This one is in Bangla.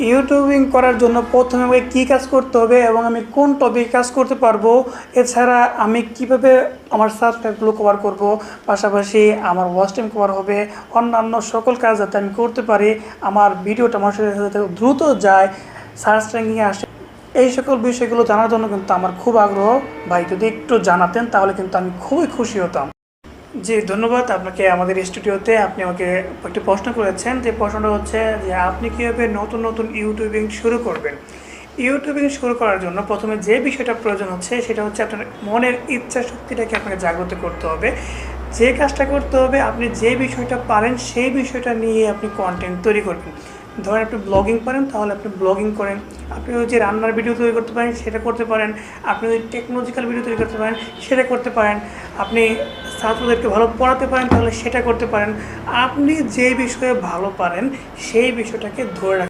ইউটিউবিং করার জন্য প্রথমে আমাকে কী কাজ করতে হবে এবং আমি কোন টপিকে কাজ করতে পারবো, এছাড়া আমি কিভাবে আমার সাবস্ক্রাইবগুলো কভার করব, পাশাপাশি আমার ওয়াচ টাইম কভার হবে, অন্যান্য সকল কাজ যাতে আমি করতে পারি, আমার ভিডিওটা মানুষের কাছে যাতে দ্রুত যায়, সার্চ র্যাঙ্কিংয়ে আসে, এই সকল বিষয়গুলো জানার জন্য কিন্তু আমার খুব আগ্রহ। ভাই যদি একটু জানাতেন তাহলে কিন্তু আমি খুবই খুশি হতাম। জি, ধন্যবাদ আপনাকে। আমাদের স্টুডিওতে আপনি আমাকে একটি প্রশ্ন করেছেন, যে প্রশ্নটা হচ্ছে যে আপনি কীভাবে নতুন নতুন ইউটিউবিং শুরু করবেন। ইউটিউবিং শুরু করার জন্য প্রথমে যে বিষয়টা প্রয়োজন হচ্ছে সেটা হচ্ছে আপনার মনের ইচ্ছা শক্তিটাকে আপনাকে জাগ্রত করতে হবে। যে কাজটা করতে হবে, আপনি যে বিষয়টা পারেন সেই বিষয়টা নিয়ে আপনি কন্টেন্ট তৈরি করবেন। ধরেন আপনি ব্লগিং পারেন, তাহলে আপনি ব্লগিং করেন। আপনি ওই যে রান্নার ভিডিও তৈরি করতে পারেন, সেটা করতে পারেন। আপনি ওই টেকনোলজিক্যাল ভিডিও তৈরি করতে পারেন, সেটা করতে পারেন। আপনি ছাত্রদেরকে ভালো পড়াতে পারেন, তাহলে সেটা করতে পারেন। আপনি যে বিষয়ে ভালো পারেন সেই বিষয়টাকে ধরে রাখতে